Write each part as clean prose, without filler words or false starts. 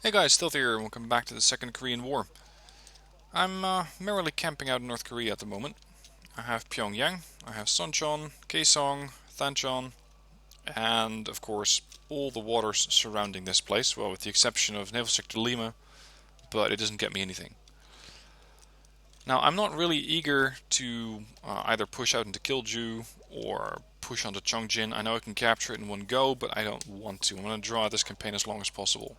Hey guys, Stealth here, and welcome back to the Second Korean War. I'm merrily camping out in North Korea at the moment. I have Pyongyang, I have Suncheon, Kaesong, Thancheon, and of course all the waters surrounding this place, well with the exception of Naval Sector Lima, but it doesn't get me anything. Now I'm not really eager to either push out into Kilju or push onto Chongjin. I know I can capture it in one go, but I don't want to. I'm going to draw out this campaign as long as possible.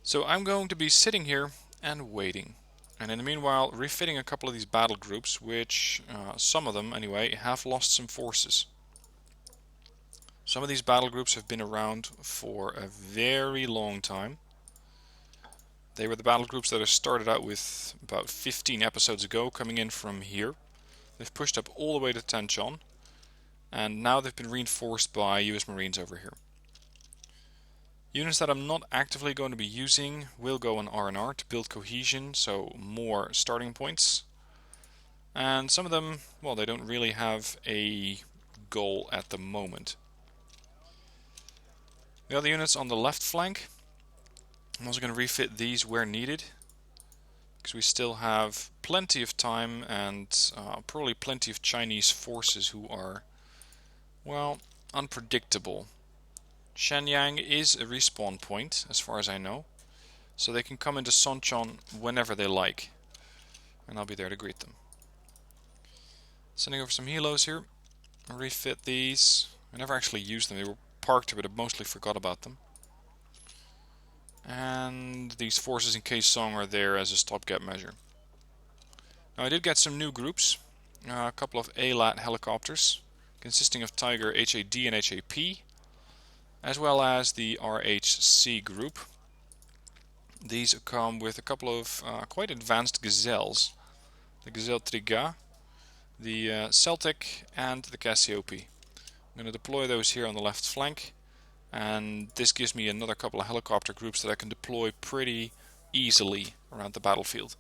So I'm going to be sitting here and waiting. And in the meanwhile, refitting a couple of these battle groups, which, some of them anyway, have lost some forces. Some of these battle groups have been around for a very long time. They were the battle groups that I started out with about 15 episodes ago, coming in from here. They've pushed up all the way to Tancheon, and now they've been reinforced by US Marines over here. Units that I'm not actively going to be using will go on R&R to build cohesion, so more starting points. And some of them, well, they don't really have a goal at the moment. The other units on the left flank, I'm also going to refit these where needed, because we still have plenty of time and probably plenty of Chinese forces who are, well, unpredictable. Shenyang is a respawn point, as far as I know, so they can come into Suncheon whenever they like, and I'll be there to greet them. Sending over some helos here. I'll refit these. I never actually used them, they were parked here, but I mostly forgot about them. And these forces in Kaesong are there as a stopgap measure. Now I did get some new groups, a couple of ALAT helicopters, consisting of Tiger HAD and HAP, as well as the RHC group. These come with a couple of quite advanced Gazelles. The Gazelle Triga, the Celtic, and the Cassiope. I'm going to deploy those here on the left flank, and this gives me another couple of helicopter groups that I can deploy pretty easily around the battlefield.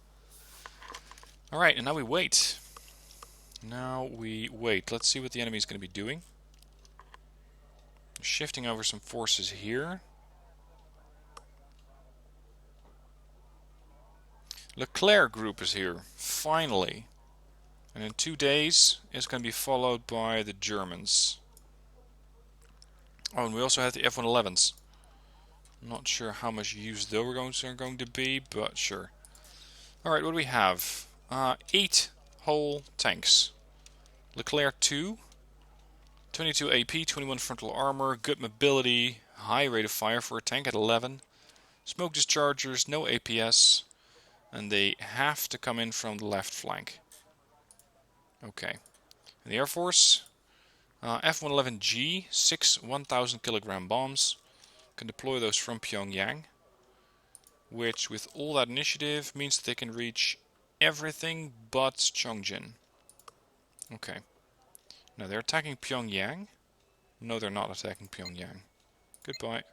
Alright, and now we wait. Let's see what the enemy is going to be doing. Shifting over some forces here. Leclerc group is here, finally. And in 2 days, it's going to be followed by the Germans. Oh, and we also have the F-111s. Not sure how much use they are going to be, but sure. Alright, what do we have? 8 whole tanks. Leclerc 2, 22 AP, 21 frontal armor, good mobility, high rate of fire for a tank at 11. Smoke dischargers, no APS, and they have to come in from the left flank. Okay. And the Air Force, F-111G, 6 1,000 kilogram bombs. Can deploy those from Pyongyang, which with all that initiative means that they can reach everything but Chongjin. Okay. Now they're attacking Pyongyang. No, they're not attacking Pyongyang. Goodbye.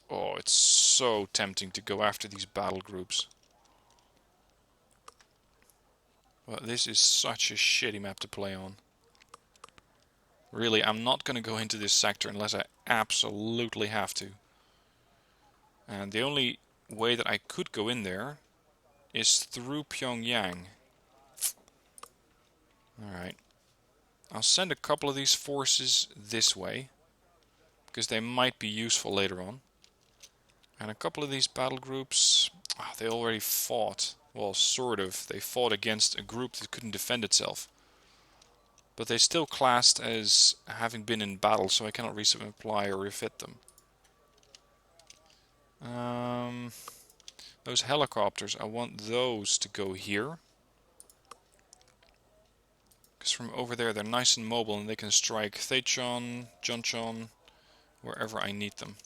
Oh, it's so tempting to go after these battle groups. But this is such a shitty map to play on. Really, I'm not going to go into this sector unless I absolutely have to. And the only way that I could go in there is through Pyongyang. Alright. I'll send a couple of these forces this way, because they might be useful later on. And a couple of these battle groups, they already fought. Well, sort of. They fought against a group that couldn't defend itself. But they still classed as having been in battle, so I cannot resupply or refit them. Those helicopters, I want those to go here. Because from over there they're nice and mobile and they can strike Thaechon, Jeoncheon, wherever I need them.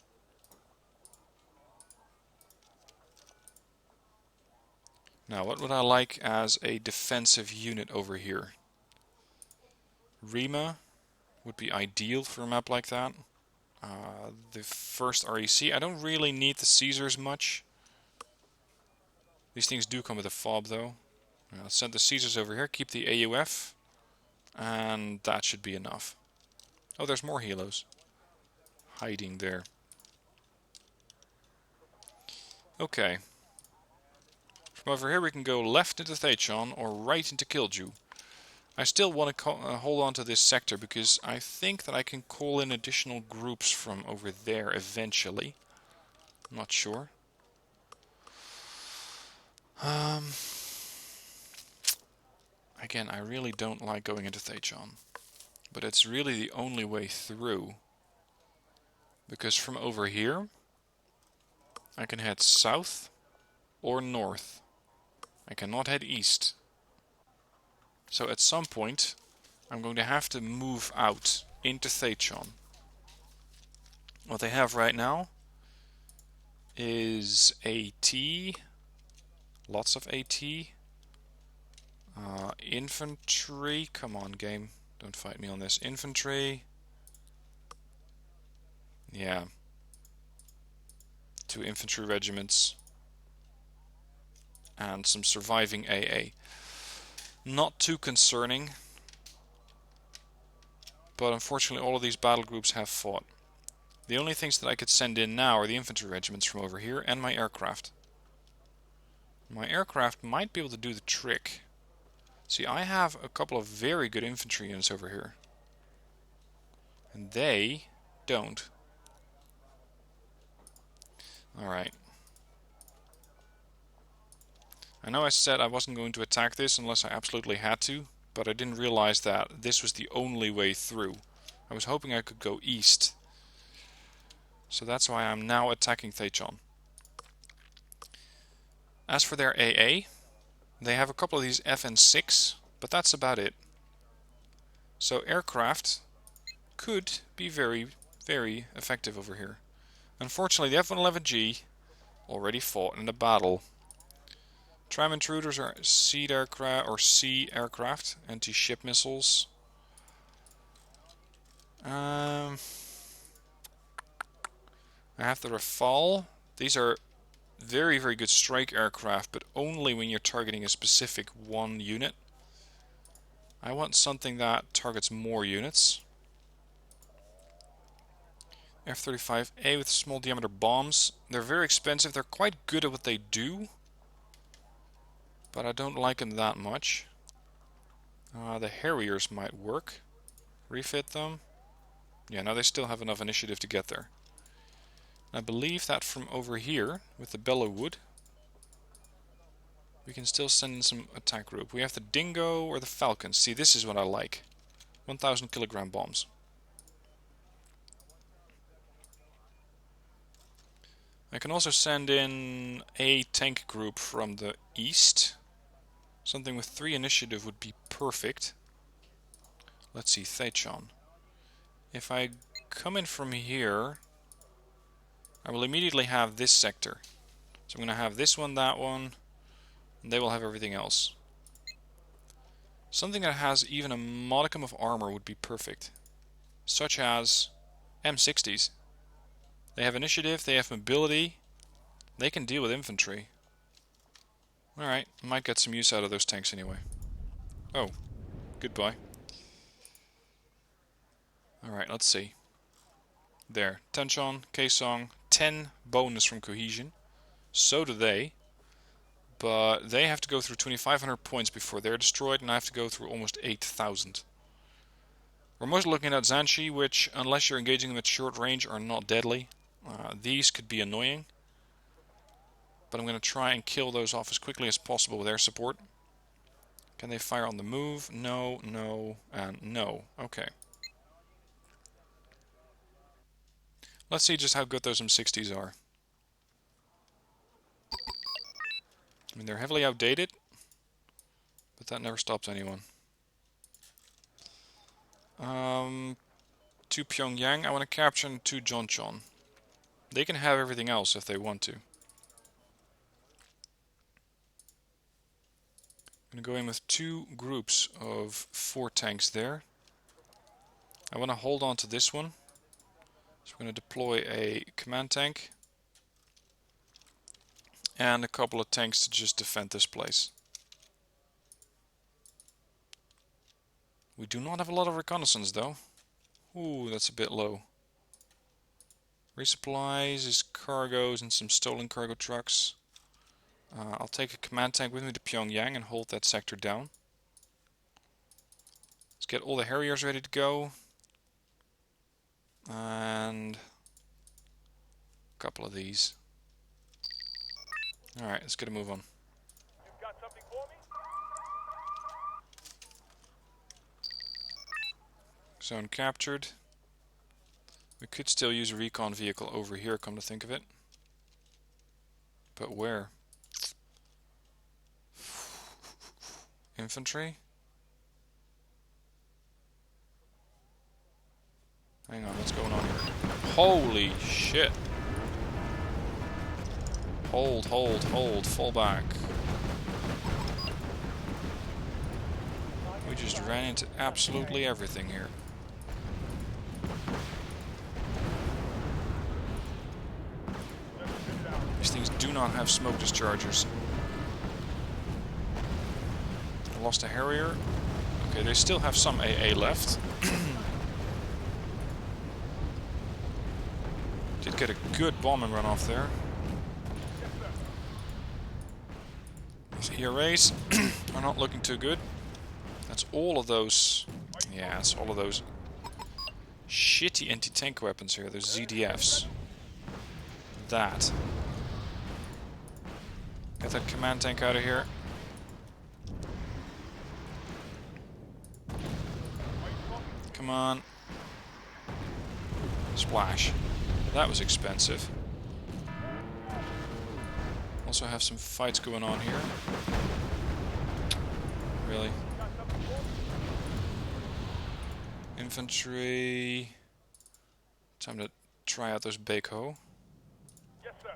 Now, what would I like as a defensive unit over here? Rima would be ideal for a map like that. The first REC, I don't really need the Caesars much. These things do come with a fob though. I'll send the Caesars over here, keep the AUF, and that should be enough. Oh, there's more helos. hiding there. Okay. From over here we can go left into Thachon or right into Kilju. I still want to hold on to this sector because I think that I can call in additional groups from over there eventually. I'm not sure. Again, I really don't like going into Thachon, but it's really the only way through. Because from over here, I can head south or north. I cannot head east. So at some point, I'm going to have to move out into Thachon. What they have right now is AT, lots of AT, infantry, come on game, don't fight me on this, infantry, yeah, 2 infantry regiments, and some surviving AA. Not too concerning, but unfortunately all of these battle groups have fought. The only things that I could send in now are the infantry regiments from over here and my aircraft. My aircraft might be able to do the trick. See, I have a couple of very good infantry units over here. And they don't. Alright. I know I said I wasn't going to attack this unless I absolutely had to, but I didn't realize that this was the only way through. I was hoping I could go east. So that's why I'm now attacking Thachon. As for their AA, they have a couple of these FN6, but that's about it. So aircraft could be very, very effective over here. Unfortunately, the F-111G already fought in a battle. Tram intruders are sea aircraft, anti-ship missiles. I have the Rafale. These are very, very good strike aircraft, but only when you're targeting a specific one unit. I want something that targets more units. F-35A with small diameter bombs. They're very expensive. They're quite good at what they do, but I don't like them that much. The Harriers might work. Refit them. Yeah, now they still have enough initiative to get there. I believe that from over here, with the Bellewood, we can still send in some attack group. We have the Dingo or the Falcons. See, this is what I like. 1,000 kilogram bombs. I can also send in a tank group from the east. Something with 3 initiative would be perfect. Let's see, Thachon. If I come in from here, I will immediately have this sector. So I'm going to have this one, that one, and they will have everything else. Something that has even a modicum of armor would be perfect. Such as M60s. They have initiative, they have mobility, they can deal with infantry. Alright, I might get some use out of those tanks anyway. Oh, goodbye. Alright, let's see. There, Tenchon, Kaesong, 10 bonus from cohesion. So do they. But they have to go through 2,500 points before they're destroyed, and I have to go through almost 8,000. We're mostly looking at Zanshi, which, unless you're engaging them at short range, are not deadly. These could be annoying. But I'm going to try and kill those off as quickly as possible with air support. Can they fire on the move? No, no, and no. Okay. Let's see just how good those M60s are. I mean, they're heavily outdated, but that never stops anyone. To Pyongyang, I want to capture to Jeoncheon. They can have everything else if they want to. I'm going to go in with 2 groups of 4 tanks there. I want to hold on to this one. So we're going to deploy a command tank. And a couple of tanks to just defend this place. We do not have a lot of reconnaissance though. Ooh, that's a bit low. Resupplies is cargoes and some stolen cargo trucks. I'll take a command tank with me to Pyongyang and hold that sector down. Let's get all the Harriers ready to go. And a couple of these. Alright, let's get a move on. You've got something for me? Zone captured. We could still use a recon vehicle over here, come to think of it. But where? Infantry? Hang on, what's going on here? Holy shit! Hold, fall back. We just ran into absolutely everything here. These things do not have smoke dischargers. I lost a Harrier. Okay, they still have some AA left. Did get a good bombing run off there. These ERAs are not looking too good. That's all of those. Yeah, that's all of those shitty anti-tank weapons here. Those ZDFs. That. Get that command tank out of here. Come on. Splash. That was expensive. Also have some fights going on here. Really? Infantry. Time to try out those Bako. Yes, sir.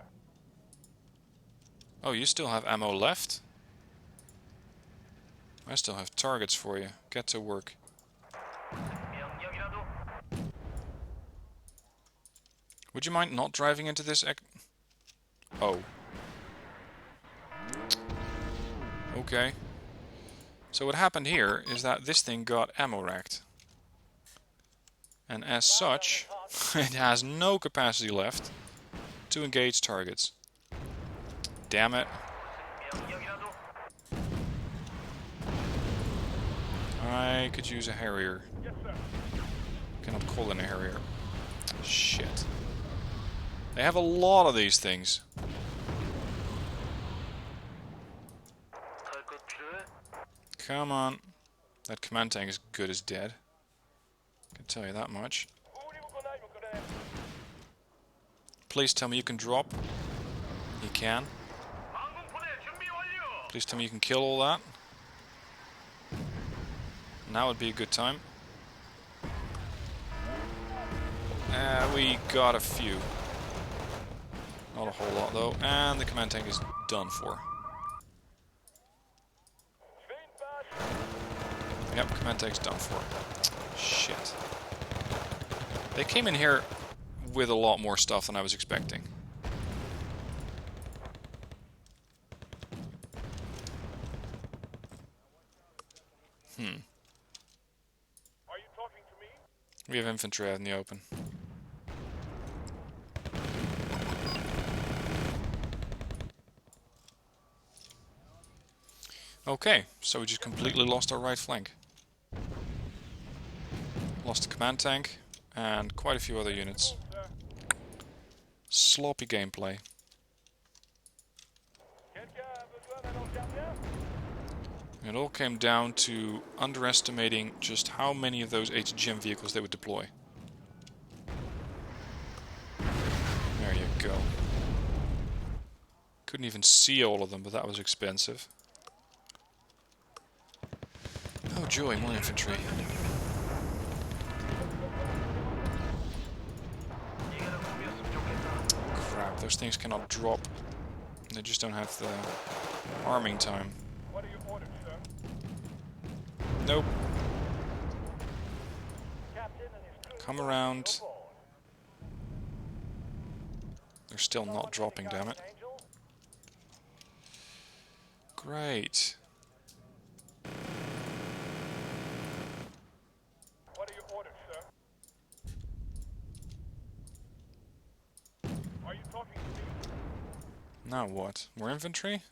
Oh, you still have ammo left? I still have targets for you. Get to work. Would you mind not driving into this Oh. Okay. So what happened here is that this thing got ammo racked. And as such, it has no capacity left to engage targets. Damn it. I could use a Harrier. Yes, sir. Cannot call in a Harrier. Shit. They have a lot of these things. Come on. That command tank is good as dead. Can tell you that much. Please tell me you can drop. You can. Please tell me you can kill all that. Now would be a good time. We got a few. Not a whole lot though. And the command tank is done for. Yep, command tank's done for. Shit. They came in here with a lot more stuff than I was expecting. Are you talking to me? We have infantry out in the open. Okay, so we just completely lost our right flank. Lost the command tank and quite a few other units. Sloppy gameplay. It all came down to underestimating just how many of those HGM vehicles they would deploy. There you go. Couldn't even see all of them, but that was expensive. Oh joy, more infantry. Crap, those things cannot drop. They just don't have the arming time. What are your orders, sir? Nope. Come around. They're still not dropping, damn it. Great. What are your orders, sir? Now what? More infantry?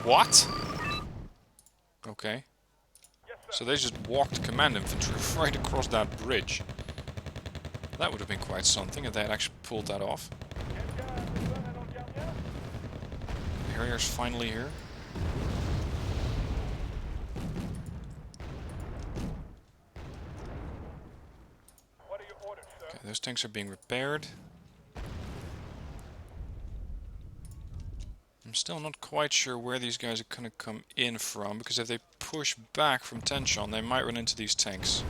What? Okay. Yes, sir. So they just walked command infantry right across that bridge. That would have been quite something if they had actually pulled that off. The Harrier's finally here. What are your orders, sir? Okay, those tanks are being repaired. I'm still not quite sure where these guys are going to come in from, because if they push back from Tension, they might run into these tanks.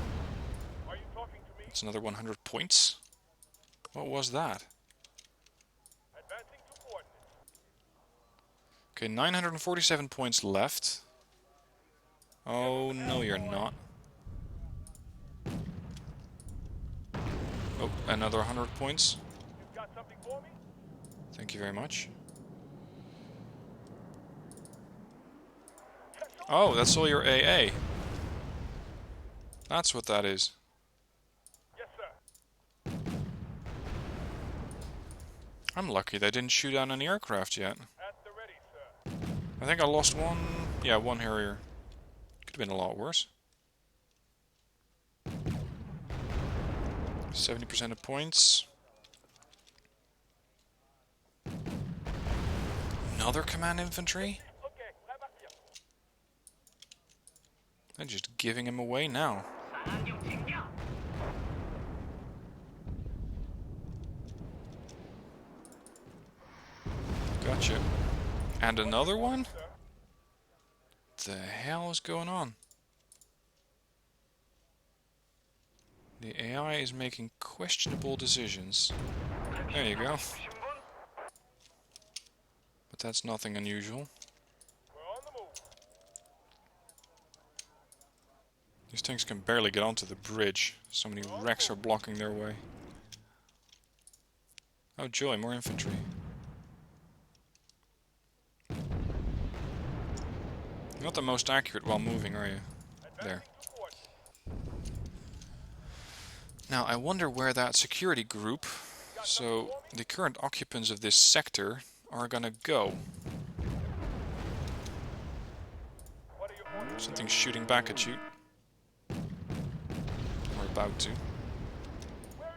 Are you talking to me? That's another 100 points. What was that? Advancing to coordinates. Okay, 947 points left. Oh, no you're not. Oh, another 100 points. You've got something for me? Thank you very much. Yes, sir. Oh, that's all your AA. That's what that is. Yes, sir. I'm lucky they didn't shoot down any aircraft yet. At the ready, sir. I think I lost one. Yeah, one Harrier. Could have been a lot worse. 70% of points. Another command infantry? Okay, la partir. They're just giving him away now. Gotcha. And another one? The hell is going on? The AI is making questionable decisions. There you go. But that's nothing unusual. We're on the move. These tanks can barely get onto the bridge. So many wrecks are blocking their way. Oh joy, more infantry. You're not the most accurate while moving, are you? There. To coordinates. Now, I wonder where that security group, so the current occupants of this sector, are gonna go. What are your orders? Something's shooting back at you. Or about to. We're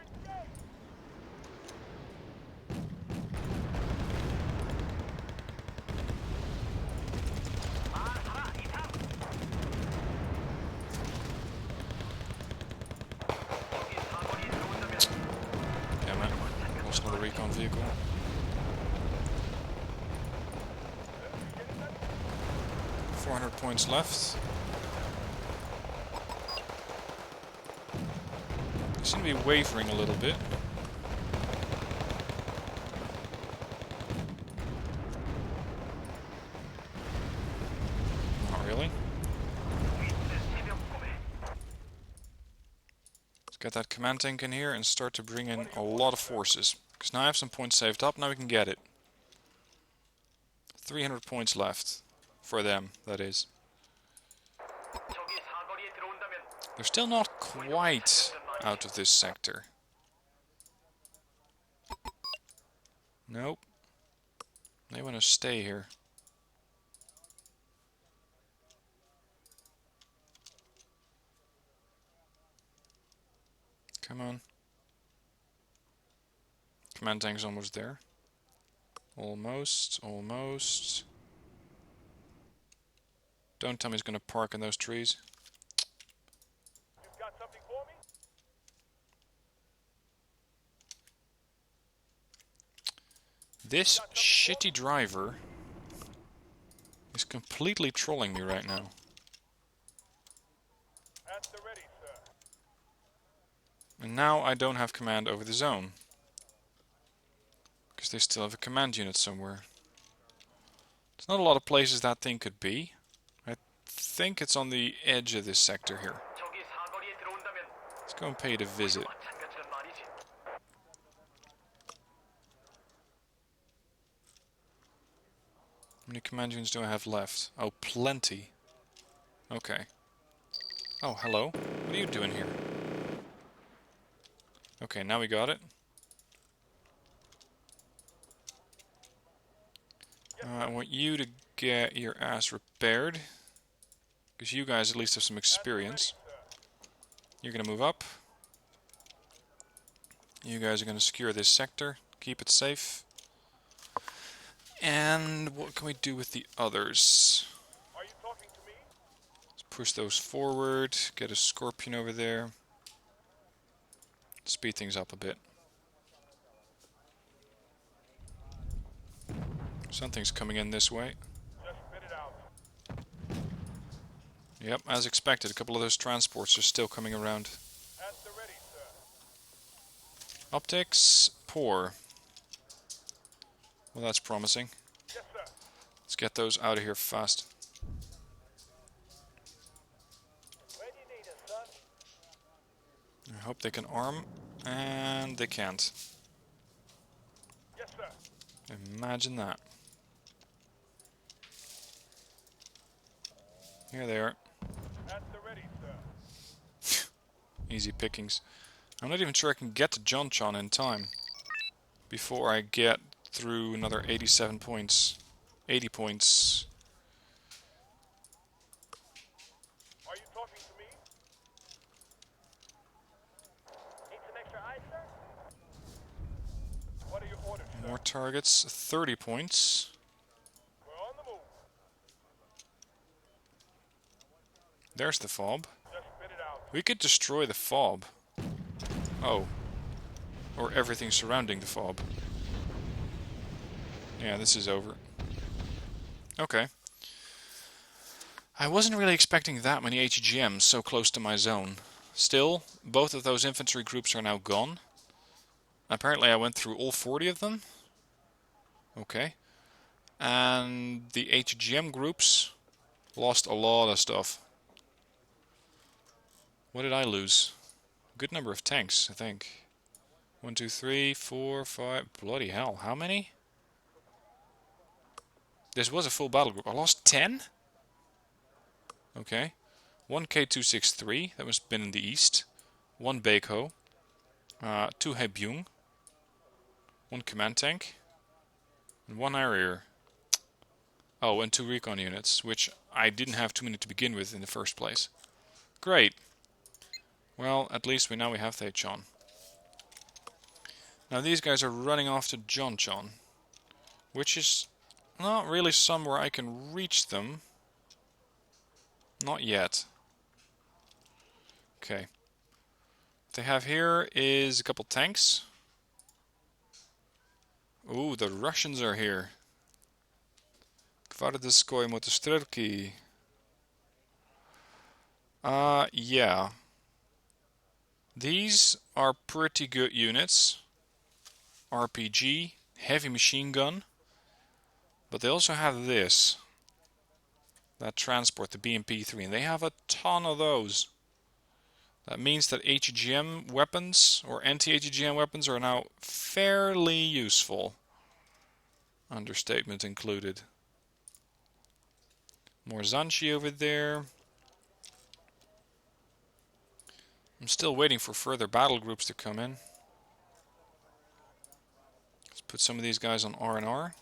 engaged. Damn it. Lost another recon vehicle. .400 points left. They seem to be wavering a little bit. Not really. Let's get that command tank in here and start to bring in a lot of forces. Because now I have some points saved up, now we can get it. 300 points left. For them, that is. They're still not quite out of this sector. Nope. They want to stay here. Come on. Command tank's almost there. Almost, almost. Don't tell me he's going to park in those trees. You've got something for me? This shitty driver is completely trolling me right now. At the ready, sir. And now I don't have command over the zone. Because they still have a command unit somewhere. There's not a lot of places that thing could be. I think it's on the edge of this sector here. Let's go and pay it a visit. How many command units do I have left? Oh, plenty. Okay. Oh, hello. What are you doing here? Okay, now we got it. I want you to get your ass repaired, because you guys at least have some experience. You're going to move up. You guys are going to secure this sector, keep it safe. And what can we do with the others? Are you talking to me? Let's push those forward, get a Scorpion over there. Speed things up a bit. Something's coming in this way. Just spit it out. Yep, as expected, a couple of those transports are still coming around. At the ready, sir. Optics, poor. Well, that's promising. Yes, sir. Let's get those out of here fast. Where do you need us, son? I hope they can arm, and they can't. Yes, sir. Imagine that. Here they are. At the ready, sir. Easy pickings. I'm not even sure I can get to Jonchan in time before I get through another 87 points. 80 points. Are you talking to me? Need some extra eyes, sir? What are your orders, sir? More targets. 30 points. We're on the move. There's the fob. Just spit it out. We could destroy the fob. Oh. Or everything surrounding the fob. Yeah, this is over. Okay. I wasn't really expecting that many HGMs so close to my zone. Still, both of those infantry groups are now gone. Apparently I went through all 40 of them. Okay. And the HGM groups lost a lot of stuff. What did I lose? A good number of tanks, I think. 1, 2, 3, 4, 5... Bloody hell, how many? This was a full battle group. I lost 10? Okay. 1 K263, that must have been in the east. 1 Baekho. 2 Haebyung. 1 command tank. And 1 Harrier. Oh, and 2 recon units, which I didn't have too many to begin with in the first place. Great. Well, at least now we have Taechan. Now these guys are running off to Jonchan, which is not really somewhere I can reach them. Not yet. Okay. What they have here is a couple tanks. Ooh, the Russians are here. Gwardyskoye motostrelki. Yeah. These are pretty good units. RPG, heavy machine gun. But they also have this. That transport, the BMP-3, and they have a ton of those. That means that HGM weapons, or anti-HGM weapons, are now fairly useful. Understatement included. More Zanchi over there. I'm still waiting for further battle groups to come in. Let's put some of these guys on R&R.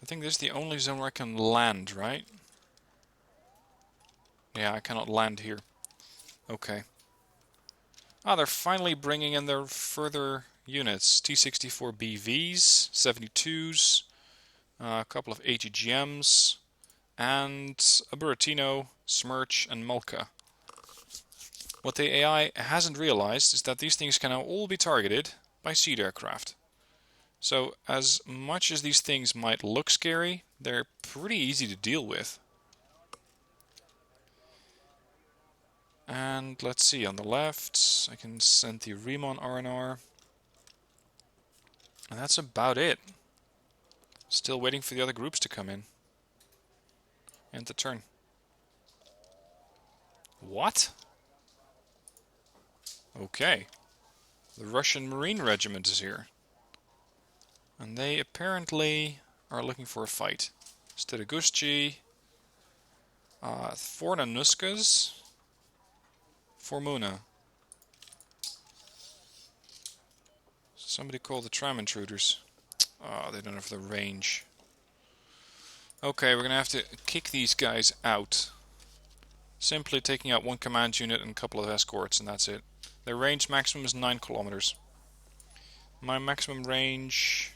I think this is the only zone where I can land, right? Yeah, I cannot land here. Okay. Ah, they're finally bringing in their further units. T-64 BVs, 72s, a couple of HGMs, and a Buratino, Smerch, and Malka. What the AI hasn't realized is that these things can now all be targeted by seed aircraft. So, as much as these things might look scary, they're pretty easy to deal with. And let's see, on the left, I can send the Riemann R&R. And that's about it. Still waiting for the other groups to come in. End the turn. What? Okay. The Russian Marine Regiment is here. And they apparently are looking for a fight. Sterigusci, Fornanuskas, Formuna. Somebody call the tram intruders. Oh, they don't have the range. Okay, we're gonna have to kick these guys out. Simply taking out one command unit and a couple of escorts, and that's it. Their range maximum is 9 kilometers. My maximum range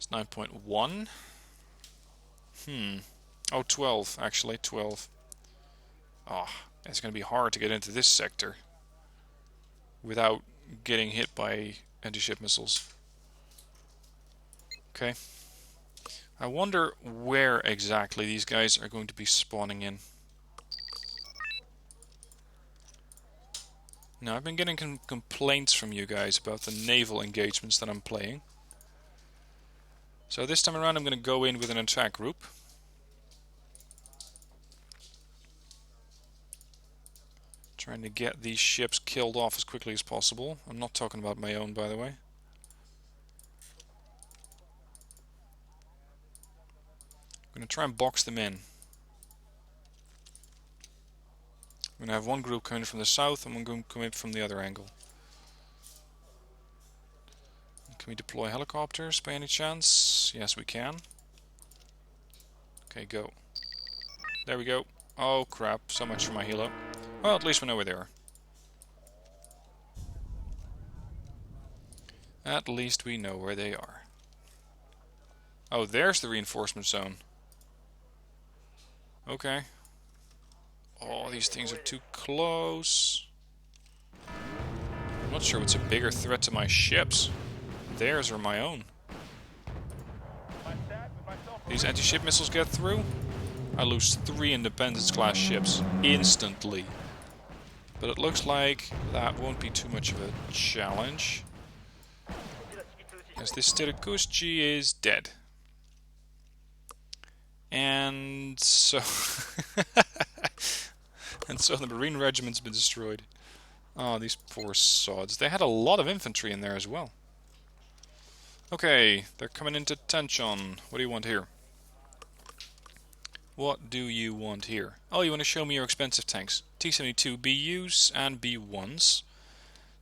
is 9.1. Oh, 12, actually, 12. Oh, it's going to be hard to get into this sector without getting hit by anti-ship missiles. Okay. I wonder where exactly these guys are going to be spawning in. Now, I've been getting complaints from you guys about the naval engagements that I'm playing. So this time around I'm going to go in with an attack group. Trying to get these ships killed off as quickly as possible. I'm not talking about my own, by the way. I'm going to try and box them in. I'm going to have one group coming from the south and one group coming from the other angle. Can we deploy helicopters by any chance? Yes, we can. Okay, go. There we go. Oh crap, so much for my helo. Well, at least we know where they are. At least we know where they are. Oh, there's the reinforcement zone. Okay. Oh, these things are too close. I'm not sure what's a bigger threat to my ships. Theirs or my own. These anti-ship missiles get through. I lose 3 Independence-class ships instantly. But it looks like that won't be too much of a challenge. As this Styrakuski is dead. And so... and so the Marine Regiment's been destroyed. Oh, these poor sods. They had a lot of infantry in there as well. Okay, they're coming into Tanchon. What do you want here? What do you want here? Oh, you want to show me your expensive tanks. T-72 BUs and B1s.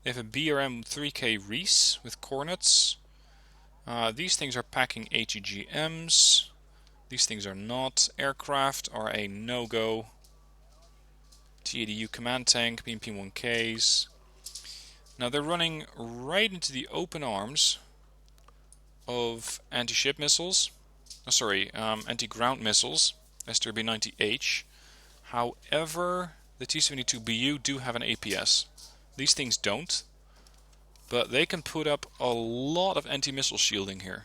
They have a BRM 3K Reese with Cornets. These things are packing HEGMs. These things are not. Aircraft are a no-go. T-80U command tank, BMP-1Ks. Now they're running right into the open arms of anti-ship missiles. Oh, sorry, anti-ground missiles. STRB-90H. However, the T-72BU do have an APS. These things don't, but they can put up a lot of anti-missile shielding here.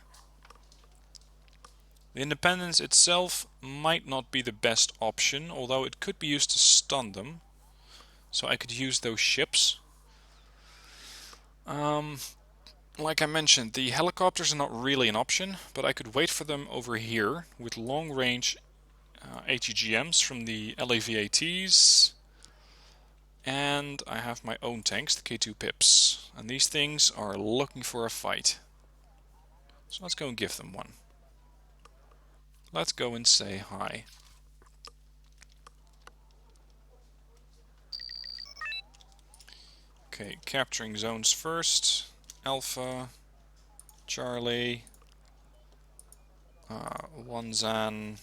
The Independence itself might not be the best option, although it could be used to stun them. So I could use those ships. Like I mentioned, the helicopters are not really an option, but I could wait for them over here with long-range HEGMs from the LAVATs. And I have my own tanks, the K2 Pips. And these things are looking for a fight. So let's go and give them one. Let's go and say hi. Okay, capturing zones first. Alpha, Charlie, Wanzan.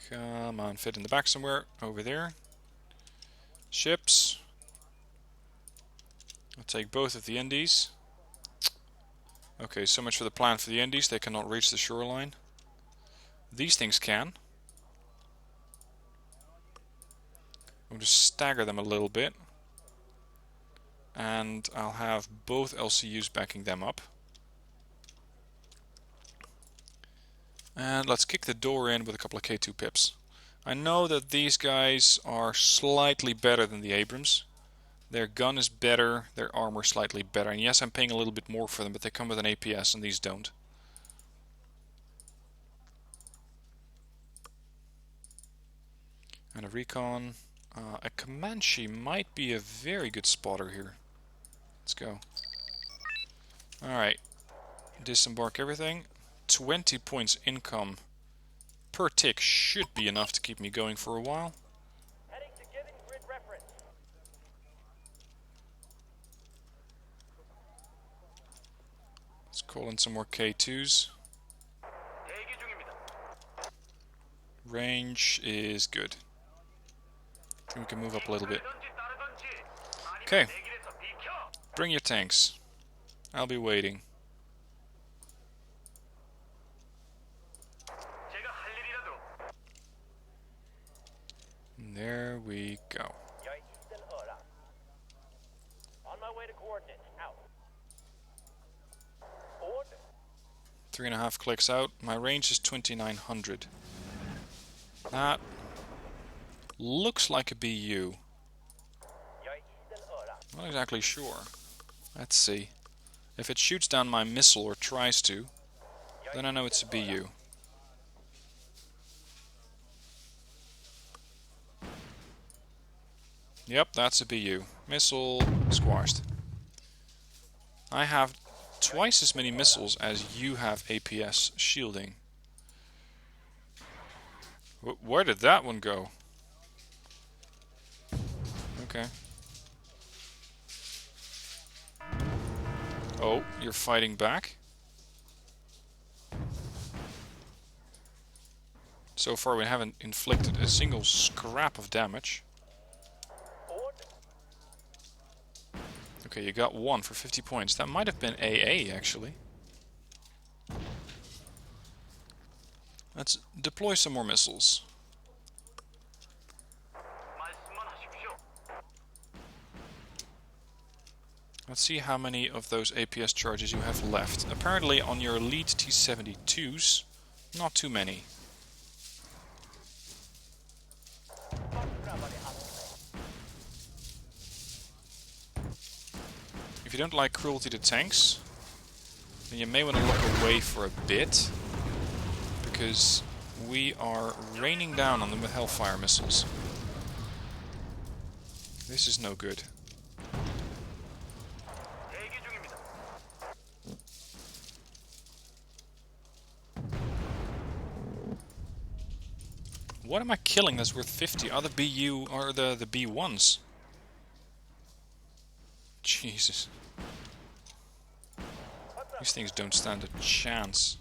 Come on, fit in the back somewhere. Over there. Ships. I'll take both of the Indies. Okay, so much for the plan for the Indies. They cannot reach the shoreline. These things can. I'm going to stagger them a little bit. And I'll have both LCUs backing them up. And let's kick the door in with a couple of K2 Pips. I know that these guys are slightly better than the Abrams. Their gun is better, their armor slightly better. And yes, I'm paying a little bit more for them, but they come with an APS and these don't. And a recon. A Comanche might be a very good spotter here. Let's go. Alright. Disembark everything. 20 points income per tick should be enough to keep me going for a while. Heading to giving grid reference. Call in some more K2s. Range is good. I think we can move up a little bit. Okay. Bring your tanks. I'll be waiting. There we go. On my way to coordinates. Out. 3.5 clicks out. My range is 2900. That looks like a BU. Not exactly sure. Let's see. If it shoots down my missile or tries to, then I know it's a BU. Yep, that's a BU. Missile squashed. I have twice as many missiles as you have APS shielding. Where did that one go? Okay. Oh, you're fighting back? So far we haven't inflicted a single scrap of damage. Okay, you got one for 50 points. That might have been AA, actually. Let's deploy some more missiles. Let's see how many of those APS charges you have left. Apparently on your elite T-72s, not too many. If you don't like cruelty to tanks, then you may want to look away for a bit, because we are raining down on them with Hellfire missiles. This is no good. What am I killing that's worth 50? Are the BU or the B1s? Jesus. These things don't stand a chance.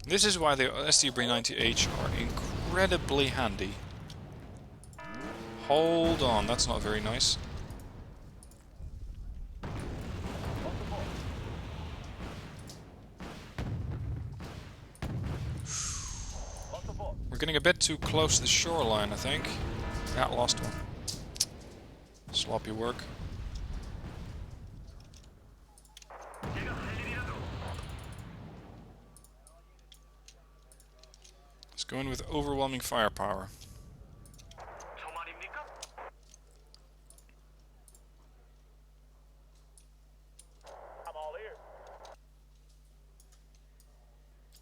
This is why the SDB-90H are incredibly handy. Hold on, that's not very nice. We're getting a bit too close to the shoreline, I think. Yeah, lost one. Sloppy work. Let's go in with overwhelming firepower. I'm all ears.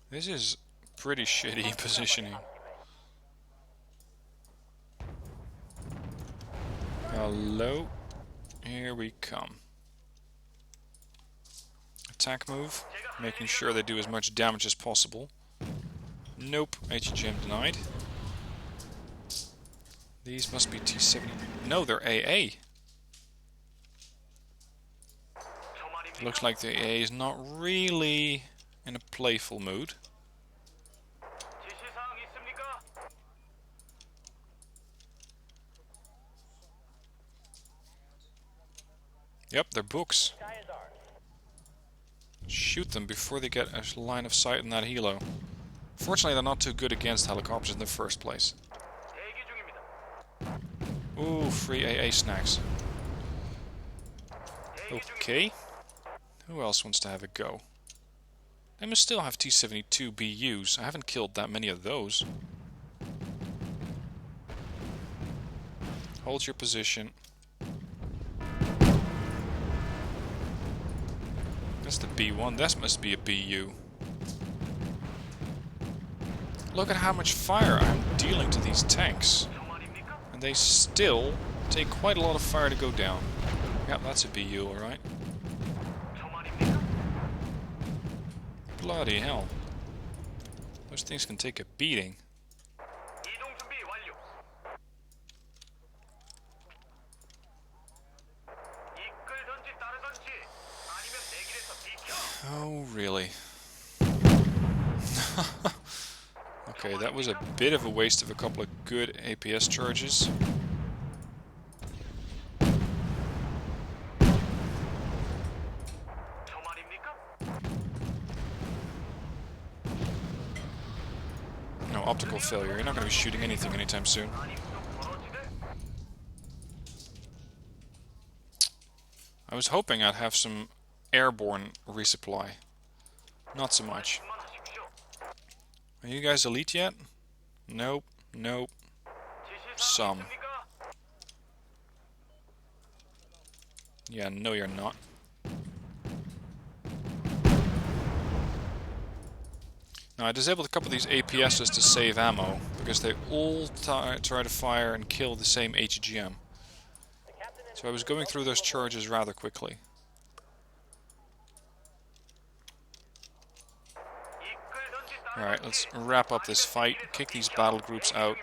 This is pretty shitty positioning. Hello. Here we come. Attack move. Making sure they do as much damage as possible. Nope. HGM denied. These must be T-70. No, they're AA. Looks like the AA is not really in a playful mood. Yep, they're books. Shoot them before they get a line of sight in that helo. Fortunately, they're not too good against helicopters in the first place. Ooh, free AA snacks. Okay. Who else wants to have a go? They must still have T-72 BUs. I haven't killed that many of those. Hold your position. That's the B1. That must be a BU. Look at how much fire I'm dealing to these tanks. And they still take quite a lot of fire to go down. Yep, that's a BU, alright. Bloody hell. Those things can take a beating. Oh, really? Okay, that was a bit of a waste of a couple of good APS charges. No, optical failure. You're not going to be shooting anything anytime soon. I was hoping I'd have some airborne resupply. Not so much. Are you guys elite yet? Nope. Nope. Some. Yeah, no you're not. Now I disabled a couple of these APSs to save ammo, because they all try to fire and kill the same HGM. So I was going through those charges rather quickly. Alright, let's wrap up this fight, kick these battle groups out.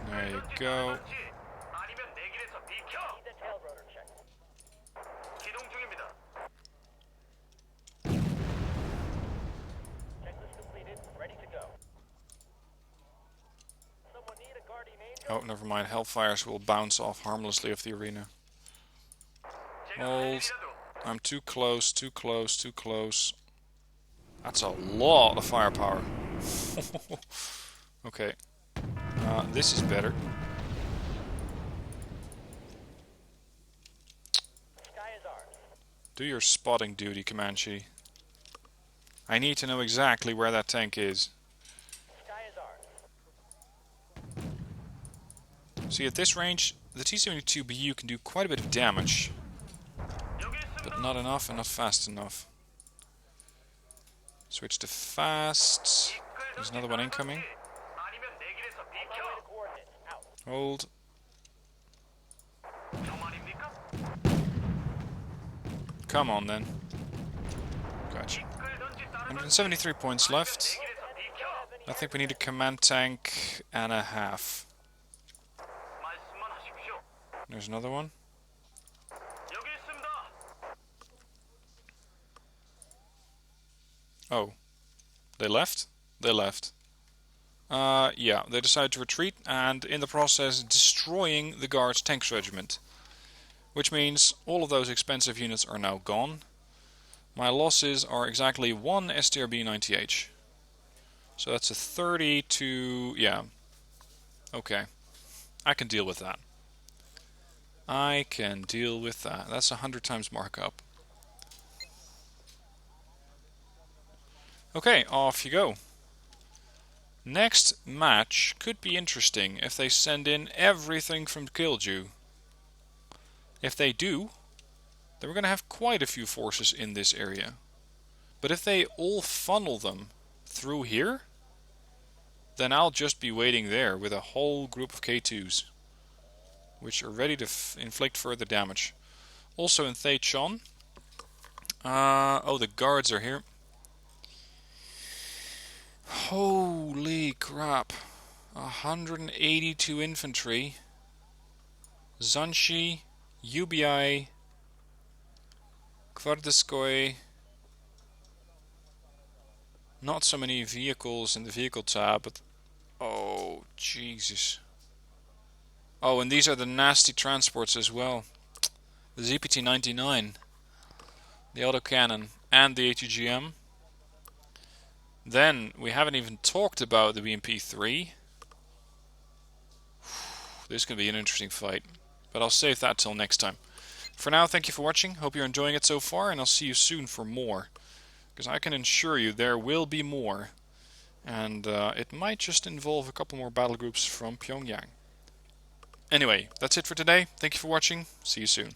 There you go. Oh, never mind. Hellfires will bounce off harmlessly of the arena. Hold. I'm too close, too close, too close. That's a lot of firepower. Okay. This is better. Do your spotting duty, Comanche. I need to know exactly where that tank is. See, at this range, the T-72BU can do quite a bit of damage. But not enough, and not fast enough. Switch to fast. There's another one incoming. Hold. Come on then. Gotcha. 173 points left. I think we need a command tank and a half. There's another one. Oh. They left? They left. Yeah, they decided to retreat and in the process destroying the Guards Tanks Regiment. Which means all of those expensive units are now gone. My losses are exactly 1 STRB-90H. So that's a 30 to... yeah. Okay. I can deal with that. I can deal with that. That's 100 times markup. Okay, off you go. Next match could be interesting if they send in everything from Killju. If they do, then we're going to have quite a few forces in this area. But if they all funnel them through here, then I'll just be waiting there with a whole group of K2s, which are ready to inflict further damage. Also in Thaichon. Oh, the guards are here. Holy crap. 182 infantry. Zanshi, UBI, Kvardiskoi. Not so many vehicles in the vehicle tab, but... oh, Jesus. Oh, and these are the nasty transports as well. The ZPT-99, the autocannon, and the ATGM. Then, we haven't even talked about the BMP-3. This is going to be an interesting fight, but I'll save that till next time. For now, thank you for watching. Hope you're enjoying it so far, and I'll see you soon for more. Because I can assure you there will be more. And it might just involve a couple more battle groups from Pyongyang. Anyway, that's it for today. Thank you for watching. See you soon.